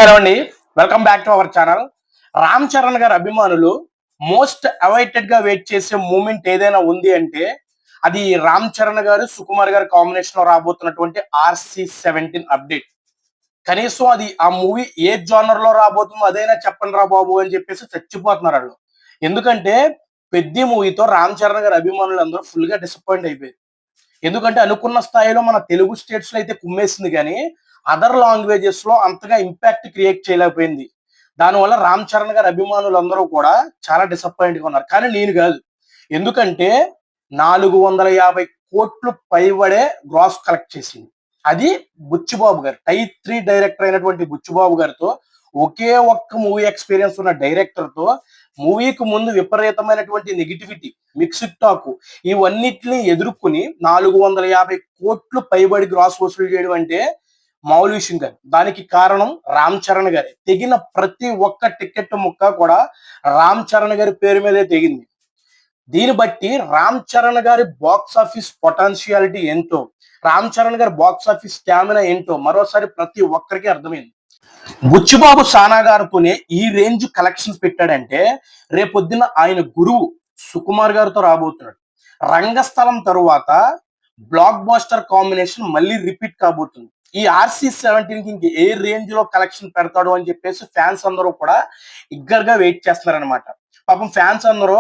నమస్కారం అండి. Welcome back to our channel. Ram Charan గారి అభిమానులు మోస్ట్ అవైటెడ్ గా వెయిట్ చేసే మూమెంట్ ఏదైనా ఉంది అంటే అది రామ్ చరణ్ గారు సుకుమార్ గారి కాంబినేషన్ లో రాబోతున్నటువంటి RC-17 అప్డేట్. కనీసం అది ఆ మూవీ ఏ జానర్ లో రాబోతుందో అదైనా చెప్పండి రా బాబు అని చెప్పేసి చచ్చిపోతున్నారు వాళ్ళు. ఎందుకంటే పెద్ద మూవీతో రామ్ చరణ్ గారి అభిమానులు అందరూ ఫుల్ గా డిసప్పాయింట్ అయిపోయారు. ఎందుకంటే అనుకున్న స్థాయిలో మన తెలుగు స్టేట్స్ లో అయితే కుమ్మేసింది కానీ అదర్ లాంగ్వేజెస్ లో అంతగా ఇంపాక్ట్ క్రియేట్ చేయలేకపోయింది. దానివల్ల రామ్ చరణ్ గారి అభిమానులు అందరూ కూడా చాలా డిసప్పాయింట్ గా ఉన్నారు. కానీ నేను కాదు. ఎందుకంటే 450 కోట్లు పైబడే గ్రాస్ కలెక్ట్ చేసింది. అది బుచ్చిబాబు గారు టైప్ 3 డైరెక్టర్ అయినటువంటి బుచ్చిబాబు గారితో ఒకే ఒక్క మూవీ ఎక్స్పీరియన్స్ ఉన్న డైరెక్టర్ తో మూవీకి ముందు విపరీతమైనటువంటి నెగిటివిటీ, మిక్స్డ్ టాక్ ఇవన్నిటిని ఎదుర్కొని 450 కోట్లు పైబడి గ్రాస్ వసూలు చేయడం అంటే మామూలు విషయం కాదు. దానికి కారణం రామ్ చరణ్ గారే. తెగిన ప్రతి ఒక్క టికెట్ ముక్క కూడా రామ్ చరణ్ గారి పేరు మీదే తెగింది. దీన్ని బట్టి రామ్ చరణ్ గారి బాక్స్ ఆఫీస్ పొటెన్షియాలిటీ ఏంటో, రామ్ చరణ్ గారి బాక్స్ ఆఫీస్ స్టామినా ఏంటో మరోసారి ప్రతి ఒక్కరికి అర్థమైంది. బుచ్చిబాబు సానా గారితోనే ఈ రేంజ్ కలెక్షన్స్ పెట్టాడంటే రేపొద్దున ఆయన గురువు సుకుమార్ గారితో రాబోతున్నాడు. రంగస్థలం తరువాత బ్లాక్ బాస్టర్ కాంబినేషన్ మళ్ళీ రిపీట్ కాబోతుంది. ఈ RC-17 కి ఇంక ఏ రేంజ్ లో కలెక్షన్ పెడతాడు అని చెప్పేసి ఫ్యాన్స్ అందరూ కూడా ఇగ్గరగా వెయిట్ చేస్తున్నారనమాట. పాపం ఫ్యాన్స్ అందరూ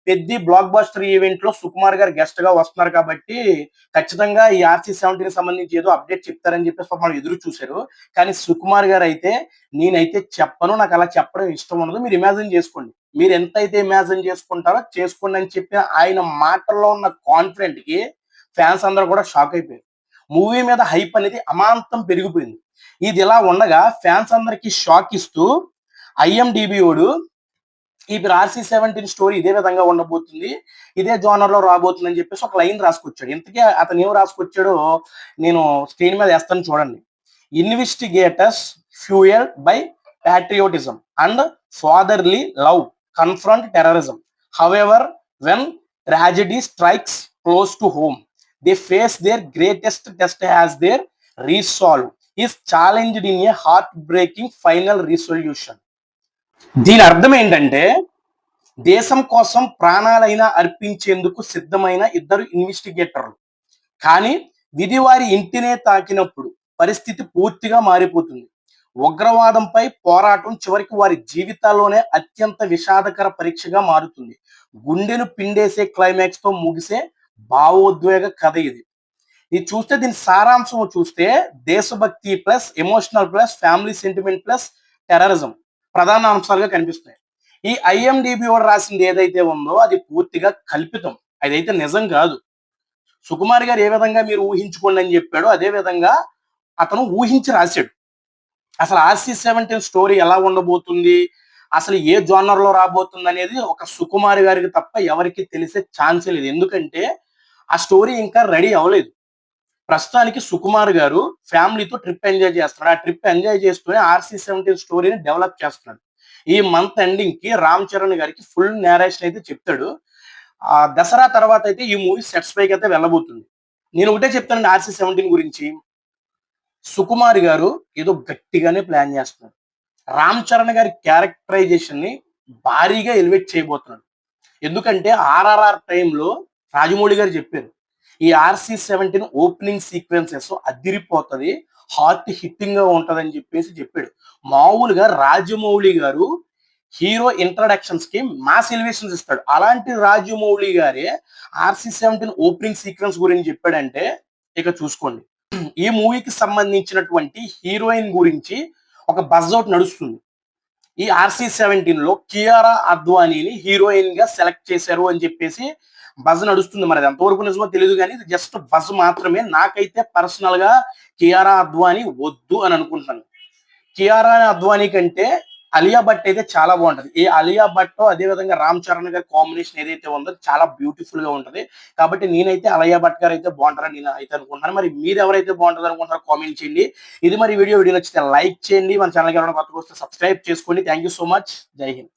పెద్ద బ్లాక్ బాస్టర్ ఈవెంట్ లో సుకుమార్ గారు గెస్ట్ గా వస్తున్నారు కాబట్టి ఖచ్చితంగా ఈ RC-17 సంబంధించి ఏదో అప్డేట్ చెప్తారని చెప్పేసి పాపం ఎదురు చూశారు. కానీ సుకుమార్ గారు అయితే నేనైతే చెప్పను, నాకు అలా చెప్పడం ఇష్టం ఉండదు, మీరు ఇమాజిన్ చేసుకోండి, మీరు ఎంతైతే ఇమాజిన్ చేసుకుంటారో చేసుకోండి అని చెప్పిన ఆయన మాటల్లో ఉన్న కాన్ఫిడెంట్ కి ఫ్యాన్స్ అందరూ కూడా షాక్ అయిపోయారు. మూవీ మీద హైప్ అనేది అమాంతం పెరిగిపోయింది. ఇది ఇలా ఉండగా ఫ్యాన్స్ అందరికి షాక్ ఇస్తూ IMDb ఓడు ఇప్పుడు RC-17 స్టోరీ ఇదే విధంగా ఉండబోతుంది, ఇదే జోనర్ లో రాబోతుంది అని చెప్పేసి ఒక లైన్ రాసుకొచ్చాడు. ఇంతకీ అతను ఏం రాసుకొచ్చాడో నేను స్క్రీన్ మీద వేస్తాను చూడండి. Investigators fuelled by patriotism and fatherly love confront terrorism. However, when tragedy strikes close to home, they face their greatest test as their resolve is challenged in a heartbreaking final resolution. దీని అర్థం ఏంటంటే దేశం కోసం ప్రాణాలైనా అర్పించేందుకు సిద్ధమైన ఇద్దరు ఇన్వెస్టిగేటర్లు, కానీ విధి వారి ఇంటినే తాకినప్పుడు పరిస్థితి పూర్తిగా మారిపోతుంది. ఉగ్రవాదంపై పోరాటం చివరికి వారి జీవితాల్లోనే అత్యంత విషాదకర పరీక్షగా మారుతుంది. గుండెను పిండేసే క్లైమాక్స్ తో ముగిసే భావోద్వేగ కథ ఇది. ఇది చూస్తే దీని సారాంశం చూస్తే దేశభక్తి plus emotional plus family sentiment plus terrorism ప్రధాన అంశాలుగా కనిపిస్తాయి. ఈ IMDb వాడు రాసింది ఏదైతే ఉందో అది పూర్తిగా కల్పితం, అదైతే నిజం కాదు. సుకుమార్ గారు ఏ విధంగా మీరు ఊహించుకోండి అని చెప్పాడో అదే విధంగా అతను ఊహించి రాశాడు. అసలు RC-17 స్టోరీ ఎలా ఉండబోతుంది, అసలు ఏ జోనర్ లో రాబోతుంది అనేది ఒక సుకుమార్ గారికి తప్ప ఎవరికి తెలిసే ఛాన్సే లేదు. ఎందుకంటే ఆ స్టోరీ ఇంకా రెడీ అవ్వలేదు. ప్రస్తుతానికి సుకుమార్ గారు ఫ్యామిలీతో ట్రిప్ ఎంజాయ్ చేస్తున్నాడు. ఆ ట్రిప్ ఎంజాయ్ చేస్తూనే RC-17 స్టోరీని డెవలప్ చేస్తున్నాడు. ఈ మంత్ ఎండింగ్ కి రామ్ చరణ్ గారికి ఫుల్ నేరేషన్ అయితే చెప్తాడు. ఆ దసరా తర్వాత అయితే ఈ మూవీ సెట్స్ పైకి అయితే వెళ్ళబోతుంది. నేను ఒకటే చెప్తానండి RC-17 గురించి, సుకుమార్ గారు ఏదో గట్టిగానే ప్లాన్ చేస్తున్నారు. రామ్ చరణ్ గారి క్యారెక్టరైజేషన్ ని భారీగా ఎలివేట్ చేయబోతున్నాడు. ఎందుకంటే RRR టైంలో రాజమౌళి గారు చెప్పారు ఈ RC-17 ఓపెనింగ్ సీక్వెన్సెస్ అదిరిపోతుంది, హార్ట్ హిట్టింగ్ గా ఉంటది అని చెప్పేసి చెప్పాడు. మామూలుగా రాజమౌళి గారు హీరో ఇంట్రడక్షన్స్ కి మాస్ ఎలివేషన్స్ ఇస్తాడు. అలాంటి రాజమౌళి గారే RC-17 ఓపెనింగ్ సీక్వెన్స్ గురించి చెప్పాడంటే ఇక చూసుకోండి. ఈ మూవీకి సంబంధించినటువంటి హీరోయిన్ గురించి ఒక బజ్ అవుట్ నడుస్తుంది. ఈ RC-17 లో కియారా అద్వానీని హీరోయిన్ గా సెలెక్ట్ చేశారు అని చెప్పేసి బజ్ నడుస్తుంది. మరి అది ఎంతవరకు నిజమో తెలియదు కానీ ఇది జస్ట్ బజ్ మాత్రమే. నాకైతే పర్సనల్ గా కియారా అద్వానీ వద్దు అని అనుకుంటున్నాను. కియారా అద్వానీ కంటే అలియా భట్ అయితే చాలా బాగుంటది. ఈ అలియా భట్ అదే విధంగా రామ్ చరణ్ గారి కాంబినేషన్ ఏదైతే ఉందో చాలా బ్యూటిఫుల్ గా ఉంటది. కాబట్టి నేనైతే అలియా భట్ గారు అయితే బాగుంటారని నేను అయితే అనుకుంటున్నాను. మరి మీరు ఎవరైతే బాగుంటుంది అనుకుంటారో కామెంట్ చేయండి. ఇది మరి వీడియో నచ్చితే లైక్ చేయండి. మన ఛానల్కి ఎవరైనా కొత్తగా వస్తే సబ్స్క్రైబ్ చేసుకోండి. Thank you so much. జై హింద్.